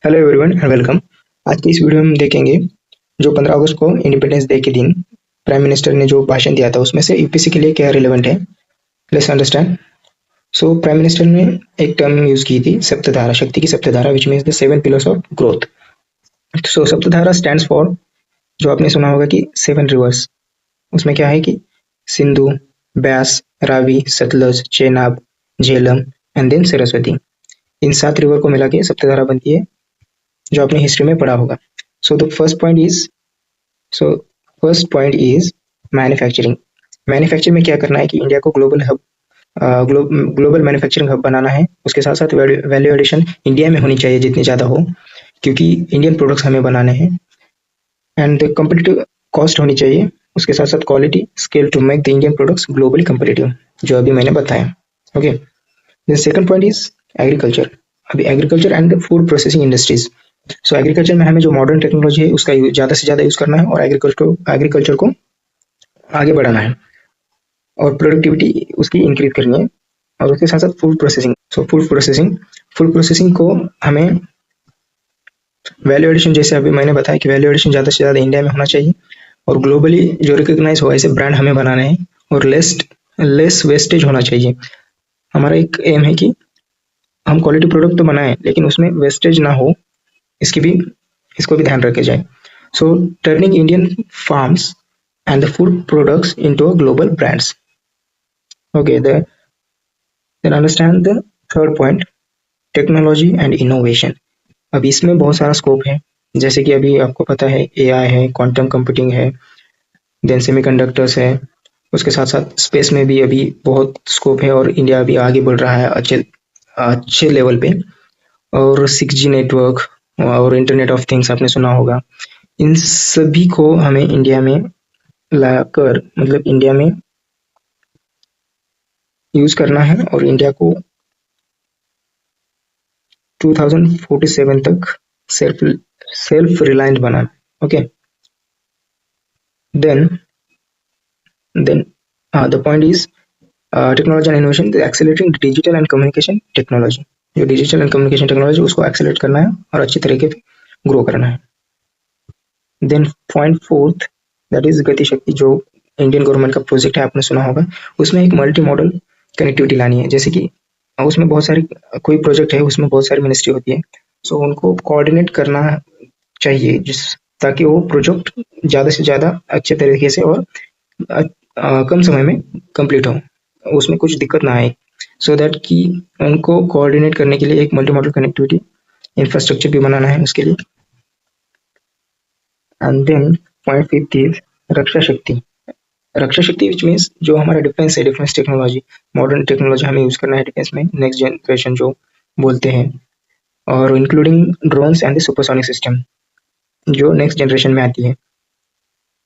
Hello everyone and welcome. आज की इस वीडियो में हम देखेंगे जो 15 अगस्त को इंडिपेंडेंस डे के दिन प्राइम मिनिस्टर ने जो भाषण दिया था उसमें से यूपीएससी के लिए क्या रिलेवेंट है। Let's understand. So prime minister ने एक टर्म यूज की थी सप्तधारा, शक्ति की Saptadhara, which means the 7 pillars of growth. So Saptadhara stands for, जो आपने सुना होगा कि 7 रिवर्स। उसमें क्या है कि सिंधु, ब्यास, रावी, सतलज, चेनाब, झेलम एंड देन सरस्वती। इन 7 रिवर को मिला के सप्तधारा बनती है, जो आपने हिस्ट्री में पढ़ा होगा। So the first point is manufacturing. Manufacturing में क्या करना है कि इंडिया को ग्लोबल मैन्युफैक्चरिंग हब बनाना है। उसके साथ साथ वैल्यू एडिशन इंडिया में होनी चाहिए जितनी ज़्यादा हो, क्योंकि इंडियन प्रोडक्ट्स हमें बनाने हैं। एंड कम्पिटिटिव कॉस्ट होनी चाहिए। उसके साथ साथ quality scale to make the Indian products globally competitive, जो अभी मैंने बताया। Okay, the second point is agriculture. अभी agriculture and food processing industries. So agriculture में हमें जो मॉडर्न टेक्नोलॉजी है उसका ज़्यादा से ज़्यादा यूज़ करना है और एग्रीकल्चर को आगे बढ़ाना है और प्रोडक्टिविटी उसकी इंक्रीज करनी है। और उसके साथ साथ food processing. So food processing को हमें वैल्यू एडिशन, जैसे अभी मैंने बताया कि वैल्यू एडिशन ज़्यादा से ज़्यादा इंडिया में होना चाहिए और ग्लोबली जो रिकग्नाइज हो ऐसे ब्रांड हमें बनाने हैं और लेस वेस्टेज होना चाहिए। हमारा एक एम है कि हम क्वालिटी प्रोडक्ट तो बनाएं लेकिन उसमें वेस्टेज ना हो, इसको भी ध्यान रखे जाए। So turning Indian farms and the food products into global brands. Okay, then understand the third point, technology and innovation. अब इसमें बहुत सारा स्कोप है, जैसे कि अभी आपको पता है एआई है, क्वांटम कंप्यूटिंग है, देन सेमीकंडक्टर्स है। उसके साथ साथ स्पेस में भी अभी बहुत स्कोप है और इंडिया अभी आगे बढ़ रहा है अच्छे लेवल पे। और 6G नेटवर्क और इंटरनेट ऑफ थिंग्स आपने सुना होगा। इन सभी को हमें इंडिया में लाकर, मतलब इंडिया में यूज करना है और इंडिया को 2047 तक सेल्फ रिलायंट बनाना। Okay, then the point is technology and innovation, accelerating digital and communication technology. जो डिजिटल एंड कम्युनिकेशन टेक्नोलॉजी उसको एक्सेलरेट करना है और अच्छी तरीके से ग्रो करना है। Then point fourth, that is Gati Shakti, जो इंडियन गवर्नमेंट का प्रोजेक्ट है, आपने सुना होगा। उसमें एक मल्टी मॉडल कनेक्टिविटी लानी है, जैसे कि उसमें बहुत सारी, कोई प्रोजेक्ट है उसमें बहुत सारी मिनिस्ट्री होती है, सो उनको कोऑर्डिनेट करना चाहिए ताकि वो प्रोजेक्ट ज़्यादा से ज़्यादा अच्छे तरीके से और कम समय में कंप्लीट हो, उसमें कुछ दिक्कत ना आए। सो दैट कि उनको कोऑर्डिनेट करने के लिए एक मल्टी मॉडल कनेक्टिविटी इंफ्रास्ट्रक्चर भी बनाना है उसके लिए। And then point fifth is Raksha Shakti. Raksha Shakti which means जो हमारा डिफेंस है, डिफेंस टेक्नोलॉजी, मॉडर्न टेक्नोलॉजी हमें यूज करना है डिफेंस में, नेक्स्ट जनरेशन जो बोलते हैं, और including drones and the supersonic system जो नेक्स्ट जनरेशन में आती है।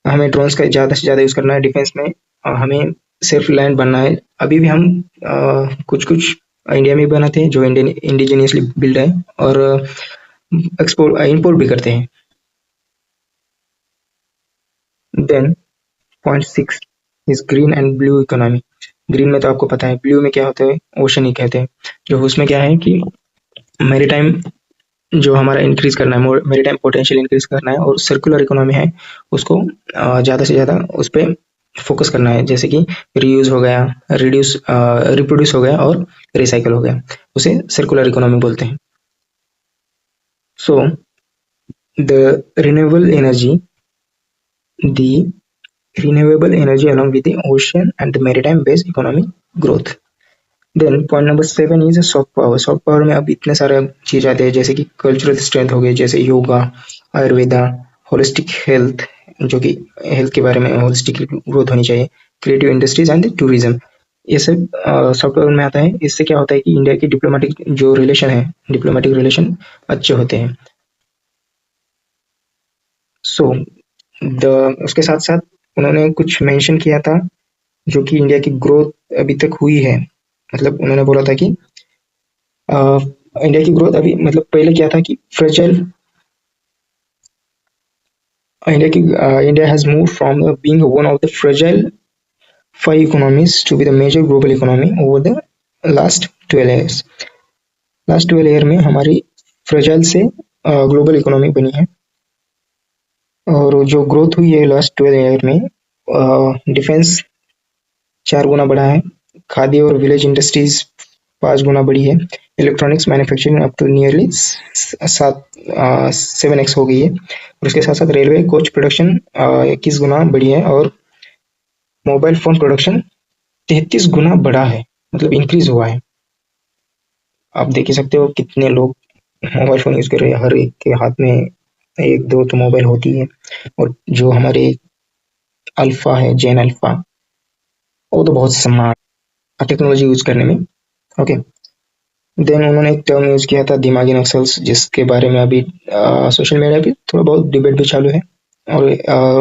हमें ड्रोन्स का ज़्यादा से ज़्यादा यूज करना है डिफेंस में। हमें सेल्फ रिलायंट बनना है। अभी भी हम कुछ इंडिया में बनाते हैं जो इंडिजीनियसली बिल्ड है और इंपोर्ट भी करते हैं। Then point six is green and blue economy. Green में तो आपको पता है, ब्लू में क्या होता है, ओशन ही कहते हैं। जो उसमें क्या है कि मैरीटाइम जो हमारा इंक्रीज करना है, मैरीटाइम पोटेंशियल इंक्रीज करना है, और सर्कुलर इकोनॉमी है उसको ज़्यादा से ज़्यादा उस पर फोकस करना है, जैसे कि रीयूज हो गया, रिप्रोड्यूस हो गया और रिसाइकल हो गया, उसे सर्कुलर इकोनॉमी बोलते हैं। So the renewable energy along with the ocean and the maritime based economic growth. Then point number 7 is soft power. Soft power में अब इतने सारे चीज आते हैं, जैसे कि कल्चरल स्ट्रेंथ हो गए, जैसे योगा, आयुर्वेदा, होलिस्टिक हेल्थ, जो कि हेल्थ के बारे में होलिस्टिक ग्रोथ होनी चाहिए, क्रिएटिव इंडस्ट्रीज एंड टूरिज्म, ये सब सॉफ्ट पावर में आता है। इससे क्या होता है कि इंडिया की डिप्लोमेटिक जो रिलेशन है, डिप्लोमेटिक रिलेशन अच्छे होते हैं। सो उसके साथ साथ उन्होंने कुछ मेंशन किया था जो कि इंडिया की ग्रोथ अभी तक हुई है। मतलब उन्होंने बोला था कि इंडिया की ग्रोथ अभी, मतलब पहले क्या था कि fragile, India has move from being one of the fragile 5 economies to be the major global economy over the last 12 years. Last 12 year में हमारी फ्रेजाइल से ग्लोबल इकोनॉमी बनी है। और जो ग्रोथ हुई है लास्ट 12 ईयर में, डिफेंस 4 गुना बढ़ा है, खादी और विलेज इंडस्ट्रीज 5 गुना बढ़ी है, electronics manufacturing up to nearly 7x हो गई है, और उसके साथ साथ रेलवे कोच प्रोडक्शन 21 गुना बढ़ी है, और मोबाइल फोन प्रोडक्शन 33 गुना बढ़ा है, मतलब इंक्रीज हुआ है। आप देख ही सकते हो कितने लोग मोबाइल फोन यूज कर रहे हैं, हर एक के हाथ में एक दो तो मोबाइल होती है। और जो हमारे अल्फा है, जेन अल्फा, वो तो बहुत स्मार्ट टेक्नोलॉजी यूज करने में। ओके, देन उन्होंने एक टर्म यूज किया था दिमागी नक्सल्स, जिसके बारे में अभी सोशल मीडिया पे थोड़ा बहुत डिबेट भी चालू है। और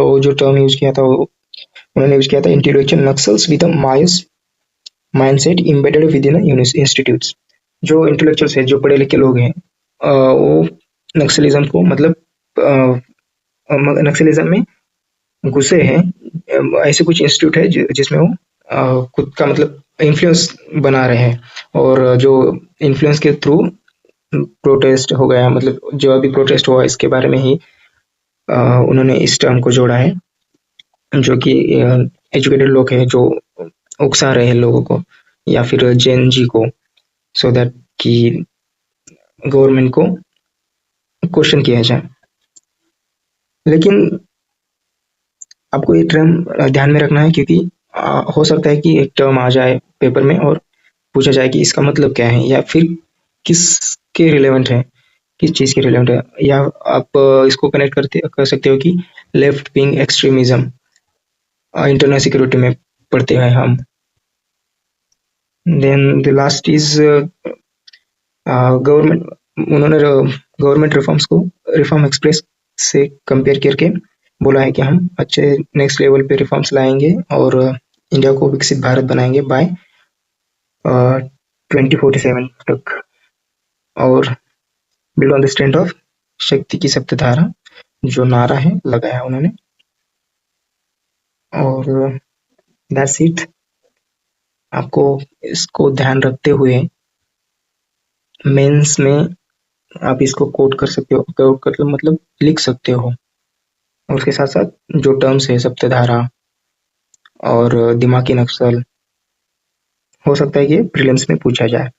वो जो टर्म यूज किया था, वो उन्होंने यूज किया था intellectual Naxals with minus mindset embedded with in institutes. जो इंटेलेक्चुअल्स है, जो पढ़े लिखे लोग हैं, वो नक्सलिज्म को मतलब नक्सलिज्म में घुसे हैं। ऐसे कुछ इंस्टीट्यूट है जिसमें वो खुद का मतलब इन्फ्लुएंस बना रहे हैं, और जो इन्फ्लुएंस के थ्रू प्रोटेस्ट हो गया, मतलब जो अभी प्रोटेस्ट हुआ इसके बारे में ही उन्होंने इस टर्म को जोड़ा है, जो कि एजुकेटेड लोग हैं जो उकसा रहे हैं लोगों को, या फिर जेन जी को, सो दैट कि गवर्नमेंट को क्वेश्चन किया जाए। लेकिन आपको ये टर्म ध्यान में रखना है, क्योंकि हो सकता है कि एक टर्म आ जाए पेपर में और पूछा जाए कि इसका मतलब क्या है, या फिर किसके रिलेवेंट है, किस चीज़ के रिलेवेंट है, या आप इसको कनेक्ट कर सकते हो कि left wing extremism internal security में पढ़ते हैं हम। Then the last is government, उन्होंने गवर्नमेंट रिफॉर्म्स को रिफॉर्म एक्सप्रेस से कंपेयर करके बोला है कि हम अच्छे नेक्स्ट लेवल पे रिफॉर्म्स लाएंगे और इंडिया को विकसित भारत बनाएंगे बाय 2047 तक, और build on the strength of शक्ति की सप्तधारा, जो नारा है लगाया उन्होंने। और दैट्स इट। आपको इसको ध्यान रखते हुए मेंस में आप इसको कोट कर सकते हो, कोट कर मतलब लिख सकते हो, और उसके साथ साथ जो टर्म्स है सप्तधारा और दिमागी नक्सल, हो सकता है कि प्रीलिम्स में पूछा जाए।